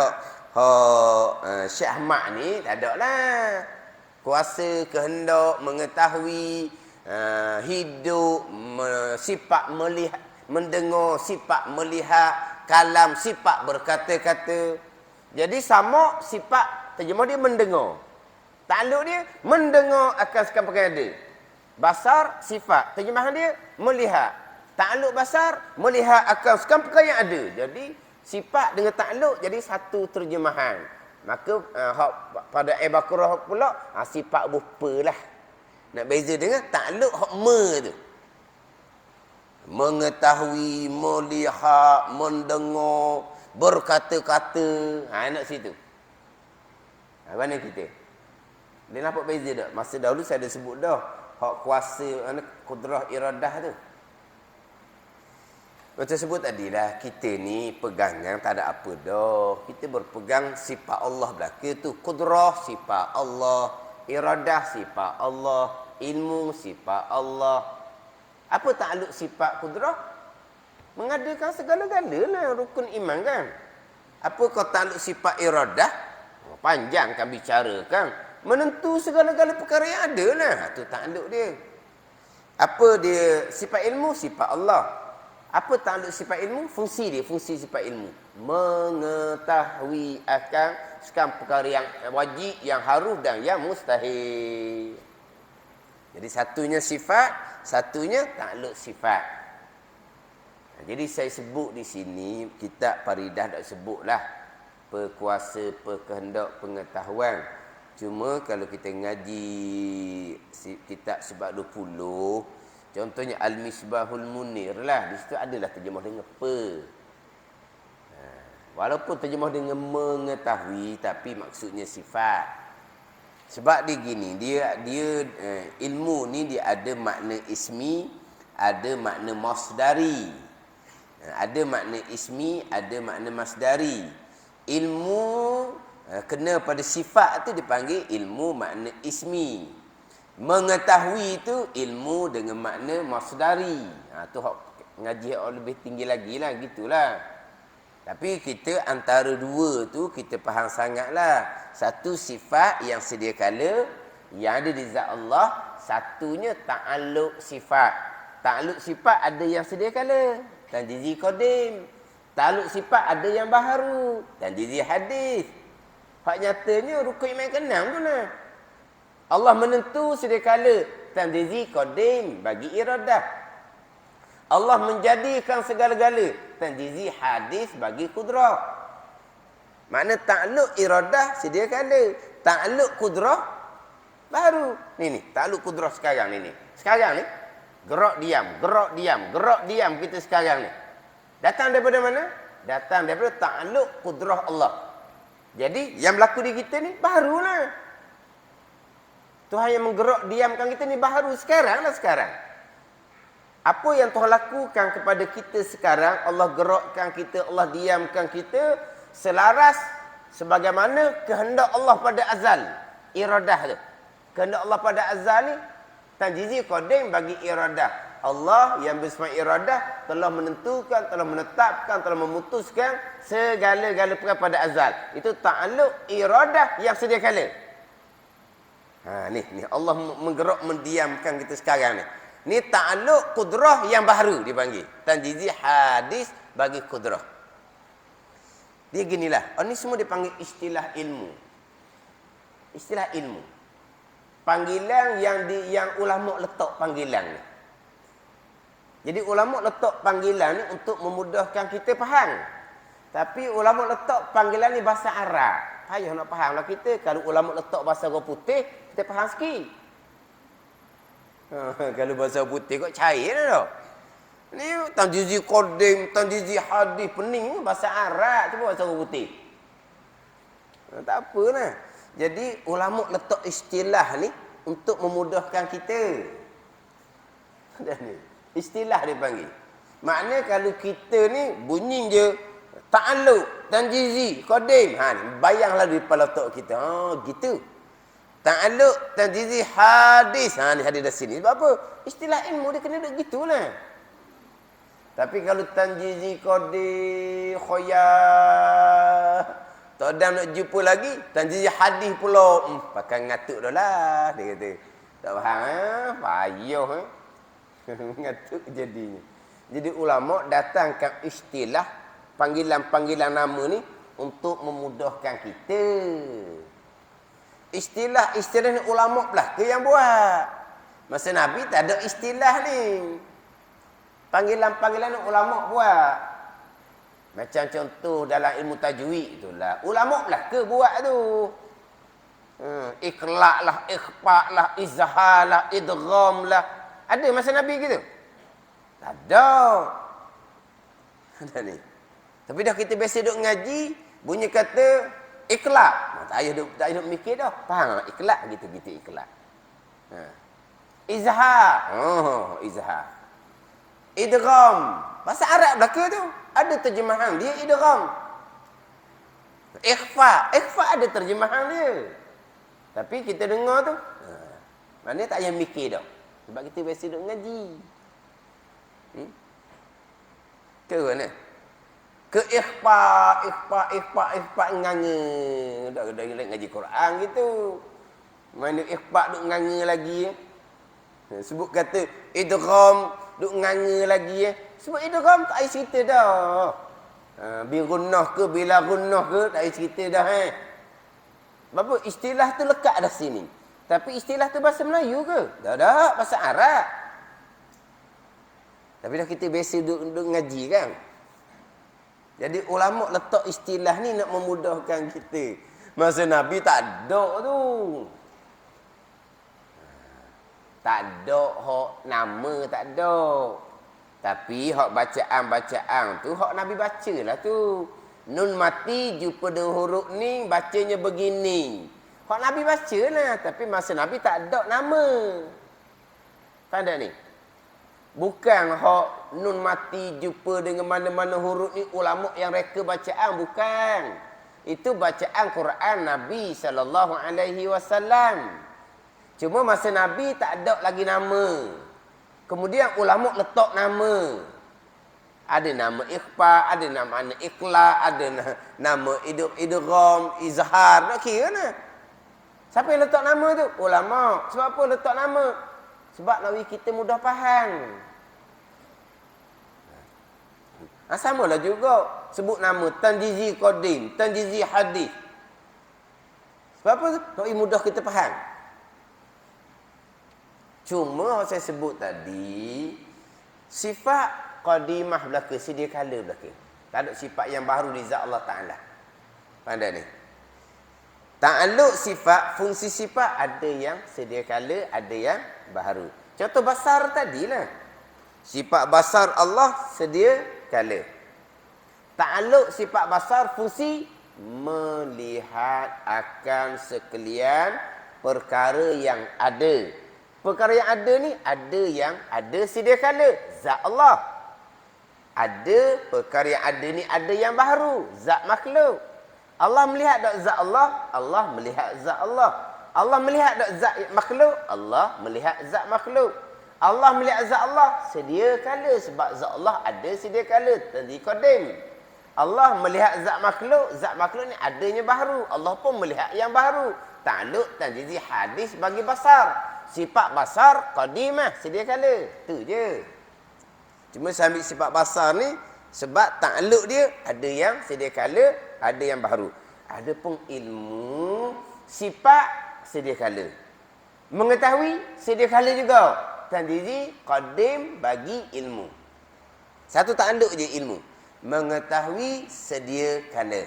Syekh Ahmad ni, tak ada lah. Kuasa, kehendak, mengetahui, hidup, sifat melihat, mendengar, sifat melihat, kalam, sifat berkata-kata. Jadi sama sifat, terjemah dia mendengar. Takluk dia mendengar akan sekian perkara ada. Basar, sifat. Terjemahan dia melihat. Takluk basar, melihat akan sekian perkara yang ada. Jadi sifat dengan takluk jadi satu terjemahan. Maka pada ayat Baqarah pula sifat berupa lah. Nak beza dengan takluk hak me tu. Mengetahui, melihat, mendengar, berkata-kata. Nak situ. Mana kita? Dia nampak beza tak? Masa dahulu saya ada sebut dah. Hak kuasa, kudrah iradah tu. Macam sebut tadi lah, kita ni pegangan tak ada apa dah. Kita berpegang sifat Allah belaka tu. Kudrah sifat Allah, iradah sifat Allah, ilmu sifat Allah. Apa takluk sifat kudrah? Mengadakan segala-gala lah rukun iman kan. Apa kau takluk sifat iradah? Panjang kan bicara kan. Menentu segala-gala perkara yang ada lah. Itu takluk dia. Apa dia sifat ilmu? Sifat Allah. Apa takluk sifat ilmu? Fungsi dia, fungsi sifat ilmu. Mengetahui akan sekarang perkara yang wajib, yang harus dan yang mustahil. Jadi satunya sifat, satunya takluk sifat. Jadi saya sebut di sini, kitab Faridah tak sebutlah perkuasa, perkehendak, pengetahuan. Cuma kalau kita ngaji kitab sebab 20, contohnya Al-Misbahul Munir lah. Di situ adalah terjemah dengan pe. Walaupun terjemah dengan mengetahui, tapi maksudnya sifat. Sebab dia gini, dia ilmu ni dia ada makna ismi, ada makna masdari. Ada makna ismi, ada makna masdari. Ilmu kena pada sifat tu dipanggil ilmu makna ismi. Mengetahui itu ilmu dengan makna masdari. Tu ngaji lebih tinggi lagi lah, gitulah. Tapi kita antara dua tu kita faham sangatlah. Satu sifat yang sedia kala yang ada di zat Allah, satunya ta'alluq sifat. Ta'alluq sifat ada yang sedia kala, tanjizi qadim. Ta'alluq sifat ada yang baharu, tanjizi hadis. Hak nyatanya rukun iman ke-6 tu lah. Allah menentu sedia kala tanjizi qadim bagi iradah. Allah menjadikan segala-gala tanjizi hadis bagi kudrah. Makna ta'alluq iradah sedia kala, ta'alluq kudrah baru. Ni ta'alluq kudrah sekarang ni. Sekarang ni gerak diam, gerak diam, gerak diam kita sekarang ni. Datang daripada mana? Datang daripada ta'alluq kudrah Allah. Jadi yang berlaku di kita ni barulah. Tuhan yang menggerak diamkan kita ni baru sekarang lah sekarang. Apa yang Tuhan lakukan kepada kita sekarang, Allah gerakkan kita, Allah diamkan kita selaras sebagaimana kehendak Allah pada azal. Iradah tu. Kehendak Allah pada azal ni tanjizi qadim bagi iradah. Allah yang bersifat iradah telah menentukan, telah menetapkan, telah memutuskan segala-gala perkara pada azal. Itu ta'alluq iradah yang sedia kala. Ni Allah menggerak mendiamkan kita sekarang ni. Ni ta'alluq kudrah yang baru dipanggil. Tanjizi hadis bagi kudrah. Dia ginilah. Ini semua dipanggil istilah ilmu. Istilah ilmu. Panggilan yang ulama letak panggilan ni. Jadi ulama letak panggilan ni untuk memudahkan kita faham. Tapi ulama letak panggilan ni bahasa Arab. Payah nak faham lah kita. Kalau ulama letak bahasa orang putih, kita faham sikit. Kalau bahasa putih kok cair dah. Ni tanjizi qadim, tanjizi hadis, pening bahasa Arab, cuba bahasa putih. Tak apa lah. Jadi ulama letak istilah ni untuk memudahkan kita. Istilah dia panggil. Maknanya kalau kita ni bunyi je ta'alluq, tanjizi, qadim. Ni bayanglah di kepala otak kita. Gitu. Ta'alluq, tanjizi, hadis. Ni hadis dah sini. Sebab apa? Istilah ilmu dia kena duduk gitulah. Tapi kalau tanjizi, qadim, khoyah, tak ada nak jumpa lagi, tanjizi hadis pula. Pakai ngatuk dah lah. Dia kata. Tak faham, payah. Ngatuk jadinya. Jadi ulama datangkan istilah, panggilan-panggilan nama ni untuk memudahkan kita. Istilah ni ulama belah ke yang buat. Masa Nabi tak ada istilah ni. Panggilan-panggilan ni ulama buat. Macam contoh dalam ilmu tajwid itulah. Ulama belah ke buat tu. Iqla' lah, ikhfa' lah, izhar lah, idgham lah. Ada masa Nabi gitu? Tak ada. Ada ni. Tapi dah kita biasa duduk ngaji, bunyi kata ikhla'. Tak payah duduk mikir dah. Faham tak? Ikhla' gitu-gitu ikhla'. Izhar. Izhar. Idgham. Bahasa Arab belaka tu. Ada terjemahan dia idgham. Ikhfa. Ikhfa ada terjemahan dia. Tapi kita dengar tu. Maknanya tak payah mikir dah. Sebab kita biasa duduk ngaji. Ke mana? Ke ikhfa nganga. Dah ngaji Quran gitu. Mana ikhfa duk nganga lagi. Sebut kata idgham duk nganga lagi. Sebab idgham tak payah cerita dah. Birunnah ke, bila gunnah ke, tak payah cerita dah. Sebab istilah tu lekat dah sini. Tapi istilah tu bahasa Melayu ke? Tak, bahasa Arab. Tapi dah kita biasa duduk ngaji kan. Jadi ulama letak istilah ni nak memudahkan kita. Masa Nabi tak ada tu. Tak ada hak nama, tak ada. Tapi hak bacaan-bacaan tu hak Nabi bacalah tu. Nun mati jumpa dua huruf ni bacanya begini. Hak Nabi bacalah, tapi masa Nabi tak ada nama. Faham tak ni? Bukan hak nun mati jumpa dengan mana-mana huruf ni ulama yang reka bacaan, bukan. Itu bacaan Quran Nabi sallallahu alaihi wasallam. Cuma masa Nabi tak ada lagi nama. Kemudian ulama letak nama. Ada nama ikhfa, ada nama iqla, ada nama idgham, izhar, nak kira nah. Siapa yang letak nama tu? Ulama. Sebab apa letak nama? Sebab nawi kita mudah faham. Samalah juga sebut nama tanjizi qadim, tanjizi hadis. Sebab apa? Nawi mudah kita faham. Cuma saya sebut tadi sifat qadimah belaka, sedia kala belaka. Tak ada sifat yang baru di zat Allah Ta'ala. Pandai ni. Ta'alluq sifat, fungsi sifat ada yang sedia kala, ada yang baru. Contoh basar tadilah. Sifat basar Allah sedia kala. Ta'alluq sifat basar fungsi melihat akan sekalian perkara yang ada. Perkara yang ada ni, ada yang ada sedia kala. Zat Allah. Ada perkara yang ada ni, ada yang baru. Zat makhluk. Allah melihat tak zat Allah? Allah melihat zat Allah. Allah melihat tak zat makhluk? Allah melihat zat makhluk. Allah melihat zat Allah sedia kala. Sebab zat Allah ada sedia kala. Tadi qadim. Allah melihat zat makhluk ni adanya baru. Allah pun melihat yang baru. Ta'alluq tanjizi hadis bagi basar. Sifat basar qadimah sedia kala. Tu je. Cuma saya ambil sifat basar ni sebab ta'alluq dia ada yang sedia kala, ada yang baru. Ada pun ilmu sifat sedia kala. Mengetahui sedia kala juga. Tanjizi qadim bagi ilmu. Satu ta'alluq je ilmu. Mengetahui sedia kala.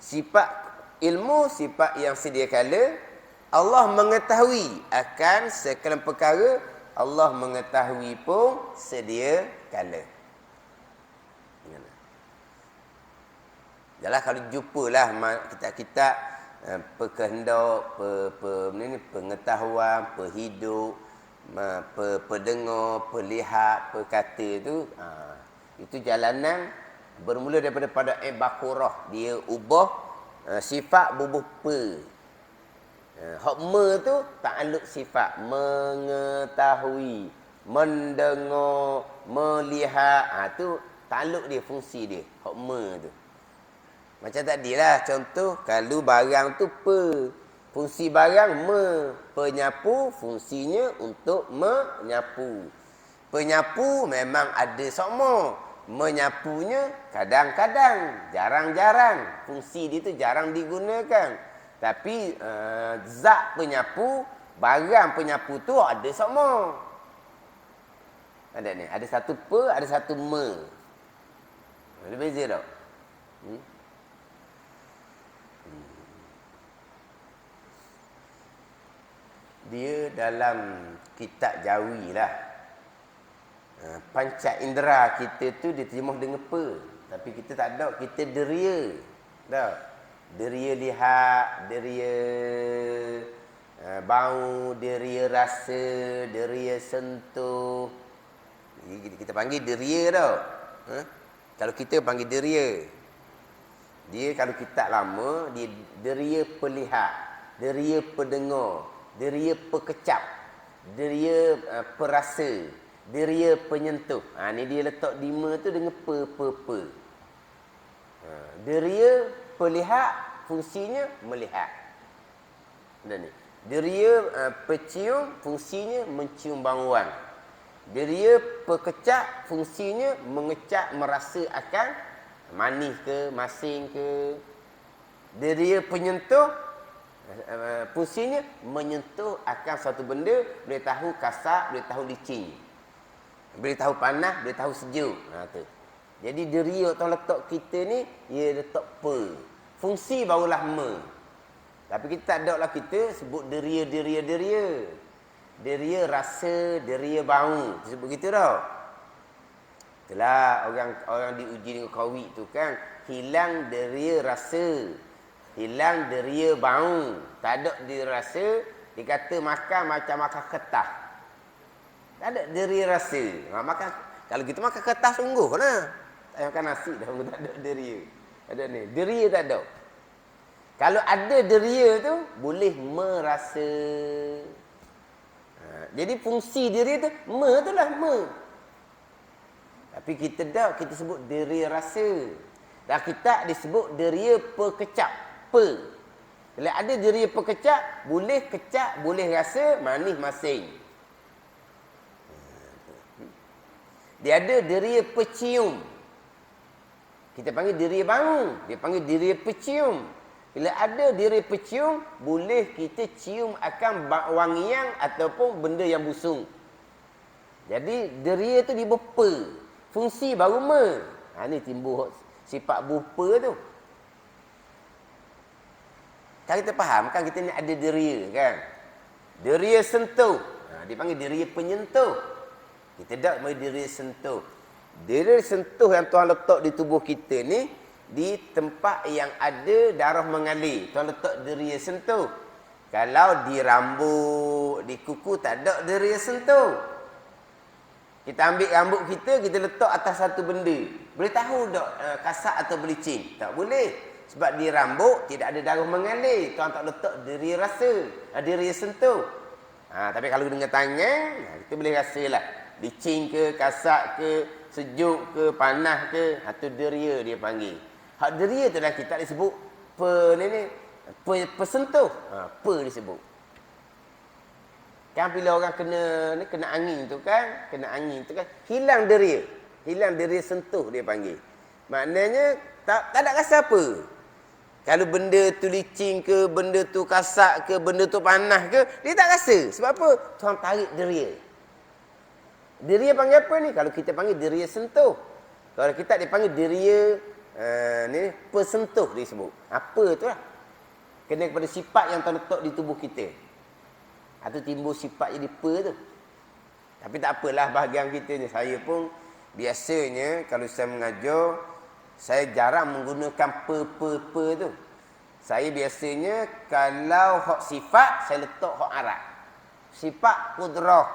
Sifat ilmu sifat yang sedia kala, Allah mengetahui akan sekalian perkara, Allah mengetahui pun sedia kala. Jalah kalau jumpalah kita perkehendak, pengetahuan, perhidup, pendengar, perlihat, perkata itu jalanan bermula daripada pada bakurah, dia ubah sifat bubuh hak tu takluk sifat mengetahui, mendengar, melihat, tu takluk dia, fungsi dia, hak tu. Macam tadilah contoh, kalau barang tu fungsi barang penyapu, fungsinya untuk menyapu. Penyapu memang ada sokmo, menyapunya kadang-kadang, jarang-jarang, fungsi dia tu jarang digunakan. Tapi zat penyapu, barang penyapu tu ada sokmo. Ada ni, ada satu ada satu Ada beza tak? Dia dalam kitab Jawi lah. Panca indera kita tu diterjemah dengan tapi kita tak ada, kita deria. Tak? Deria lihat, deria bau, deria rasa, deria sentuh. Jadi kita panggil deria tau. Kalau kita panggil deria. Dia kalau kitab lama, dia deria pelihat, deria pendengar, deria pekecap, deria perasa, deria penyentuh. Ni dia letak 5 tu dengan Deria pelihat, fungsinya melihat. Dan ni. Deria pecium, fungsinya mencium bauan. Deria pekecap, fungsinya mengecap, merasa akan manis ke, masing ke. Deria penyentuh, fungsinya menyentuh akan satu benda, boleh tahu kasar, boleh tahu licin, boleh tahu panas, boleh tahu sejuk. Tu. Jadi deria atau letak kita ni, ia letak fungsi barulah Tapi kita tak ada lah kita sebut deria. Deria rasa, deria bau. Sebut gitu tau. Itulah orang diuji dengan COVID tu kan, hilang deria rasa, hilang deria bau. Tak ada deria rasa, dikata makan macam makan ketah. Tak ada deria rasa. Makan, kalau kita makan ketah sungguh lah. Tak makan nasi dah, tak ada deria. Ada ni, deria tak ada. Kalau ada deria tu, boleh merasa. Jadi fungsi deria tu, tu lah Tapi kita dah, kita sebut deria rasa. Dan kita disebut deria pekecap. Bila ada deria pekecap, boleh kecap, boleh rasa, manis masing. Dia ada deria pecium. Kita panggil deria bau. Dia panggil deria pecium. Bila ada deria pecium, boleh kita cium akan wangian ataupun benda yang busung. Jadi deria tu dia fungsi baru ni timbul sifat bupa tu. Kan kita faham kan, kita ni ada deria kan. Deria sentuh. Dia panggil deria penyentuh. Kita tak panggil deria sentuh. Deria sentuh yang Tuhan letak di tubuh kita ni, di tempat yang ada darah mengalir. Tuhan letak deria sentuh. Kalau di rambut, di kuku tak ada deria sentuh. Kita ambil rambut kita letak atas satu benda. Boleh tahu tak kasar atau belicin? Tak boleh. Sebab di rambut tidak ada darah mengalir. Tuhan tak letak deria rasa, deria sentuh. Tapi kalau dengan tangan, kita boleh rasalah. Licin ke, kasar ke, sejuk ke, panas ke, itu deria dia panggil. Hak deria tu dah kita disebut pesentuh. Disebut. Kan bila orang kena angin tu kan, hilang deria sentuh dia panggil. Maknanya tak ada rasa apa. Kalau benda tu licin ke, benda tu kasar ke, benda tu panas ke, dia tak rasa. Sebab apa? Tuhan tarik deria. Deria panggil apa ni? Kalau kita panggil deria sentuh. Kalau kita dipanggil deria pesentuh dia sebut. Apa tu lah? Kena kepada sifat yang terletak di tubuh kita. Atau timbul sifat jadi per tu. Tapi tak apalah bahagian kita ni. Saya pun biasanya kalau saya mengajar, saya jarang menggunakan per tu. Saya biasanya kalau hak sifat, saya letak hak arat. Sifat kudrah.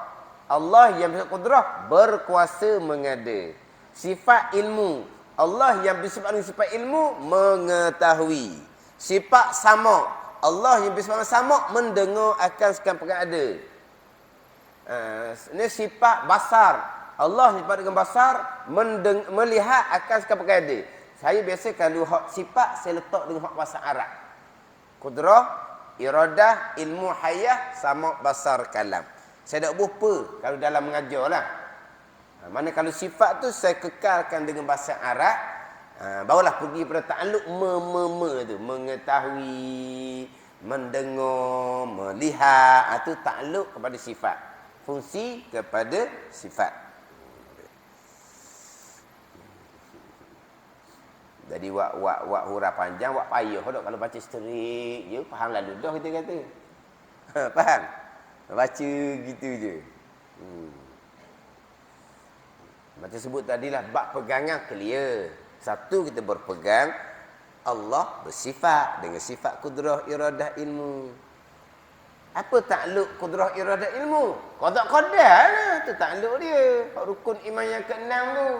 Allah yang bersifat kudrah, berkuasa mengada. Sifat ilmu. Allah yang bersifat dengan sifat ilmu, mengetahui. Sifat sama. Allah yang bersifat sama, mendengar akan segala perkara ada. Ini sifat basar. Allah yang sifat dengan basar, melihat akan segala perkara ada. Saya biasa kalau hak sifat, saya letak dengan hak bahasa Arab. Kudrah, iradah, ilmu hayah, sama basar kalam. Saya tak lupa kalau dalam mengajar lah. Mana kalau sifat tu saya kekalkan dengan bahasa Arab, barulah pergi pada ta'alluq tu, mengetahui, mendengar, melihat, itu ta'alluq kepada sifat. Fungsi kepada sifat. Jadi wak huruf panjang, wak payah dok kalau baca straight je, faham lalu dah kita kata. Faham? Baca gitu je. Macam sebut tadilah bab pegangan clear. Satu, kita berpegang Allah bersifat dengan sifat kudrah, iradah, ilmu. Apa takluk kudrah, iradah, ilmu? Qada qadar lah tu takluk dia. Rukun iman yang ke-6 tu.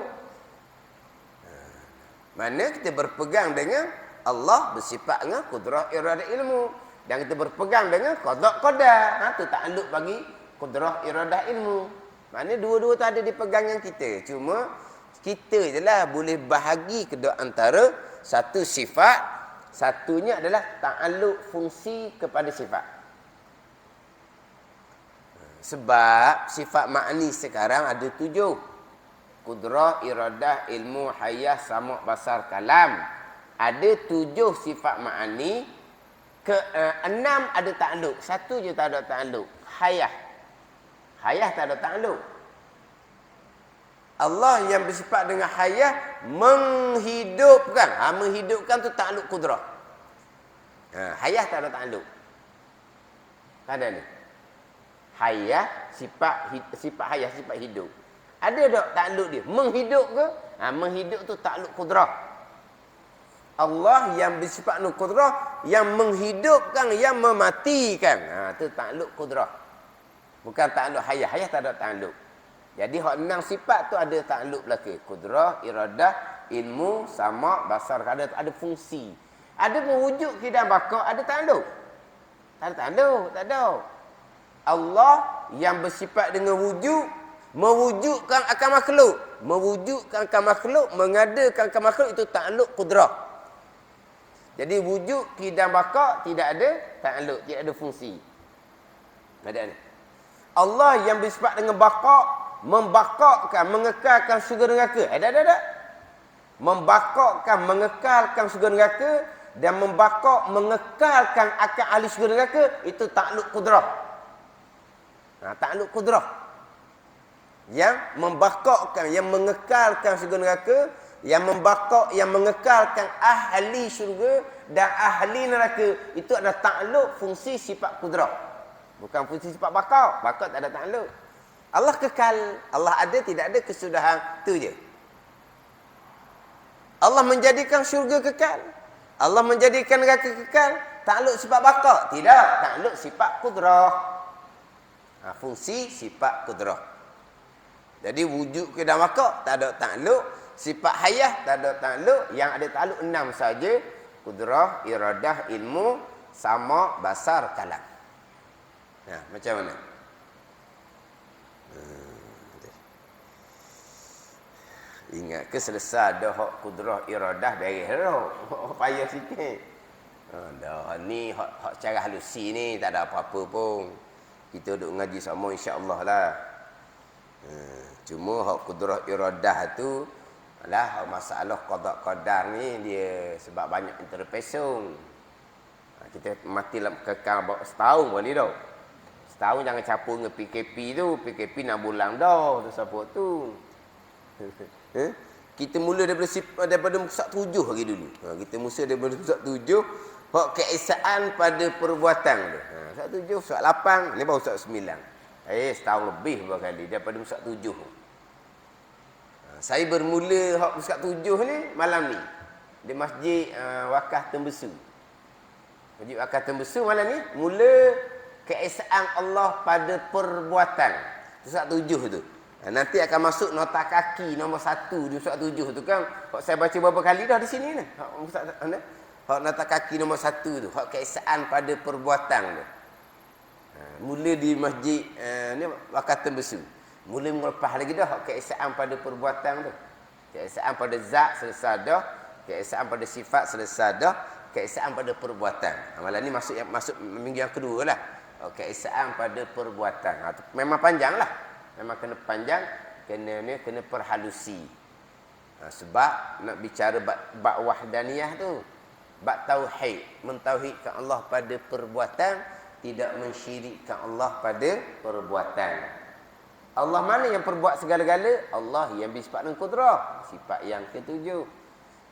Mana kita berpegang dengan Allah bersifat dengan kudrah, iradah, ilmu. Dan kita berpegang dengan qada qadar. Tu takluk bagi kudrah, iradah, ilmu. Mana dua-dua tu ada di pegangan kita. Cuma kita je lah boleh bahagi kedua antara satu sifat, satunya adalah ta'alluq fungsi kepada sifat. Sebab sifat ma'ani sekarang ada 7. Kudrah, iradah, ilmu, hayah, sama' basar, kalam. Ada 7 sifat ma'ani. 6 ada ta'alluq. 1 je tak ada ta'alluq. Hayah. Hayah tak ada ta'alluq. Allah yang bersifat dengan hayah menghidupkan. Menghidupkan tu ta'alluq kudrah. Hayah tak ada ta'alluq. Tak ada ni. Hayah, sifat hayah, sifat hidup. Ada tak ta'alluq dia? Menghidup ke? Menghidup tu ta'alluq kudrah. Allah yang bersifat dengan kudrah, yang menghidupkan, yang mematikan. Tu ta'alluq kudrah. Bukan ta'alluq hayah. Hayah tak ada ta'alluq. Jadi hak 6 sifat tu ada ta'alluq belaka. Kudrah, iradah, ilmu, sama', basar. Ada fungsi. Ada mewujud kidam baka, ada ta'alluq. Tak ada ta'alluq, tak ada. Allah yang bersifat dengan wujud, mewujudkan akan makhluk. Mewujudkan akan makhluk, mengadakan akan makhluk, itu ta'alluq kudrah. Jadi wujud kidam baka tidak ada ta'alluq, tidak ada fungsi. Ada ni. Allah yang bersifat dengan baka, membakakkan, mengekalkan syurga neraka. Ada. Membakakkan, mengekalkan syurga neraka, dan membakak, mengekalkan akan ahli syurga neraka, itu ta'alluq kudrah. Ta'alluq kudrah. Yang membakakkan, yang mengekalkan syurga neraka, yang membakak, yang mengekalkan ahli syurga dan ahli neraka, itu adalah ta'alluq fungsi sifat kudrah. Bukan fungsi sifat bakak. Bakak tak ada ta'alluq. Allah kekal. Allah ada, tidak ada, kesudahan. Tu je. Allah menjadikan syurga kekal. Allah menjadikan neraka kekal. Ta'alluq sifat bakak? Tidak. Ta'alluq sifat kudrah. Fungsi sifat kudrah. Jadi wujud ke dalam bakak tak ada ta'alluq. Sifat hayah tak ada ta'alluq. Yang ada ta'alluq 6 saja. Kudrah, iradah, ilmu, sama', basar, kalam. Macam mana? Ingat ke selesai dah hak kudrah, iradah, beres dah. Payah sikit. Dah ni hak cara halusi ni tak ada apa-apa pun. Kita duk ngaji sama insya-Allah lah. Cuma hak kudrah, iradah tu lah masalah qada qadar ni dia sebab banyak interpretation. Kita mati kekal setahun boleh dah. Setahun jangan capur dengan PKP tu. PKP 6 bulan dah. Tu siapa tu? Kita mula daripada pusat 7 hari dulu. Kita mula daripada pusat 7. Hak keesaan pada perbuatan tu. Surat 7, surat 8, ni baru surat 9. Setahun lebih berkali daripada surat 7. Saya bermula hak surat 7 ni malam ni. Di Masjid Wakaf Tembesu. Masjid Wakaf Tembesu malam ni mula keesaan Allah pada perbuatan. Surat 7 tu. Nanti akan masuk nota kaki nombor 1 di surat 7 tu kan. Hak saya baca beberapa kali dah di sini ni. Hak nota kaki nombor 1 tu, hak keesaan pada perbuatan tu. Mula di Masjid ni Wakaf Tembesu. Mula melepas lagi dah hak keesaan pada perbuatan tu. Keesaan pada zat selesai dah, keesaan pada sifat selesai dah, keesaan pada perbuatan. Malam ni masuk minggu yang kedua lah. Keesaan pada perbuatan. Memang panjang lah. Memang kena panjang, kena perhalusi. Sebab nak bicara bab wahdaniyah tu, bab tauhid, mentauhidkan Allah pada perbuatan, tidak mensyirikkan Allah pada perbuatan. Allah mana yang perbuat segala-gala? Allah yang bersifat dan kudrah, sifat yang ketujuh.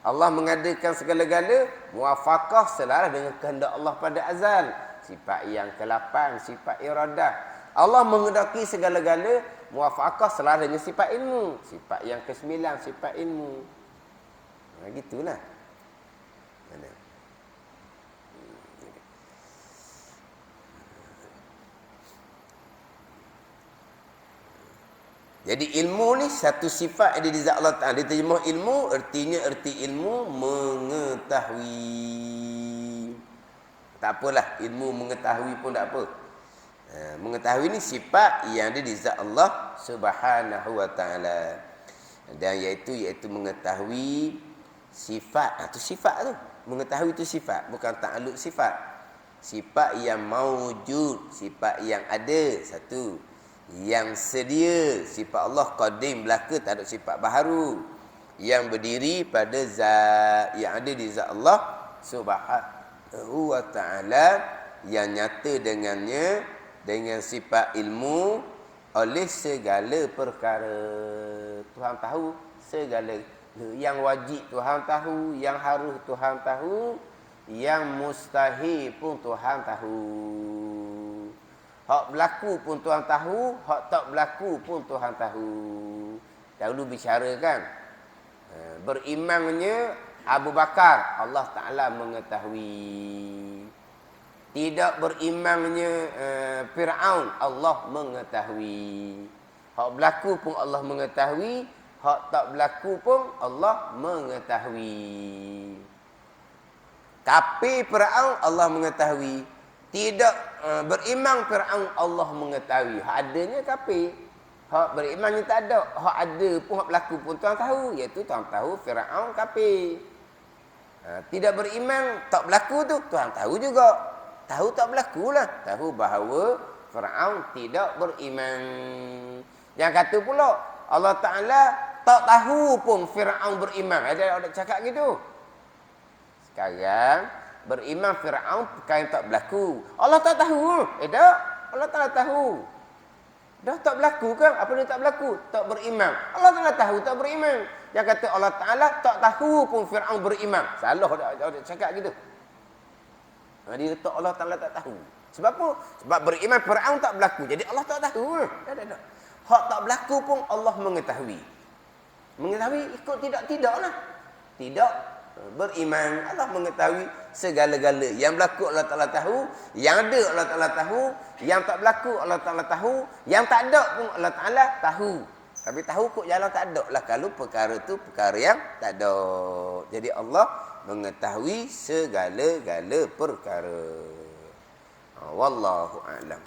Allah mengadakan segala-gala, muwafaqah selaras dengan kehendak Allah pada azal, sifat yang ke-8, sifat iradah. Allah menghendaki segala-gala, muwafaqah selaras dengan sifat ilmu, sifat yang ke-9, sifat ilmu. Gitulah. Mana? Jadi ilmu ni satu sifat ada di zat Allah Ta'ala. Diterjemah ilmu, artinya erti ilmu mengetahui. Tak apalah, ilmu mengetahui pun tak apa. Mengetahui ni sifat yang ada di zat Allah Subhanahu wa Ta'ala. Dan iaitu mengetahui sifat. Itu sifat tu. Mengetahui itu sifat, bukan ta'alluq sifat. Sifat yang maujud, sifat yang ada, satu. Yang sedia, sifat Allah qadim, belaka, tak ada sifat baharu. Yang berdiri pada zat yang ada di zat Allah Subhanahu wa Ta'ala, yang nyata dengannya dengan sifat ilmu oleh segala perkara. Tuhan tahu segala. Yang wajib Tuhan tahu, yang harus Tuhan tahu, yang mustahil pun Tuhan tahu. Hak berlaku pun Tuhan tahu, hak tak berlaku pun Tuhan tahu. Dahulu bicara kan, berimamnya Abu Bakar, Allah Ta'ala mengetahui. Tidak berimamnya Fir'aun, Allah mengetahui. Hak berlaku pun Allah mengetahui, hak tak berlaku pun Allah mengetahui. Tapi Fir'aun Allah mengetahui. Tidak berimam Fir'aun Allah mengetahui. Hak adanya kafir. Hak berimamnya tak ada. Hak ada pun, hak berlaku pun Tuhan tahu. Iaitu Tuhan tahu Fir'aun kafir. Tidak berimam, tak berlaku tu Tuhan tahu juga. Tahu tak berlaku lah. Tahu bahawa Fir'aun tidak berimam. Yang kata pula Allah Ta'ala tak tahu pun Fir'aun berimam. Ada cakap gitu. Sekarang berimam Fir'aun perkara yang tak berlaku. Allah tak tahu. Tak. Allah Ta'ala tahu. Dah tak berlaku kan? Apa dia tak berlaku? Tak berimam. Allah Ta'ala tahu tak berimam. Yang kata Allah Ta'ala tak tahu pun Fir'aun berimam. Salah dia cakap gitu. Dia letak Allah Ta'ala tak tahu. Sebab apa? Sebab berimam Fir'aun tak berlaku. Jadi Allah tak tahu. Tak. Hak tak berlaku pun Allah mengetahui. Mengetahui ikut tidaklah. Tidak beriman, Allah mengetahui segala-gala. Yang berlaku Allah Ta'ala tahu, yang ada Allah Ta'ala tahu, yang tak berlaku Allah Ta'ala tahu, yang tak ada pun Allah Ta'ala tahu. Tapi tahu kok jalan tak ada lah kalau perkara tu perkara yang tak ada. Jadi Allah mengetahui segala-gala perkara. Wallahu a'lam.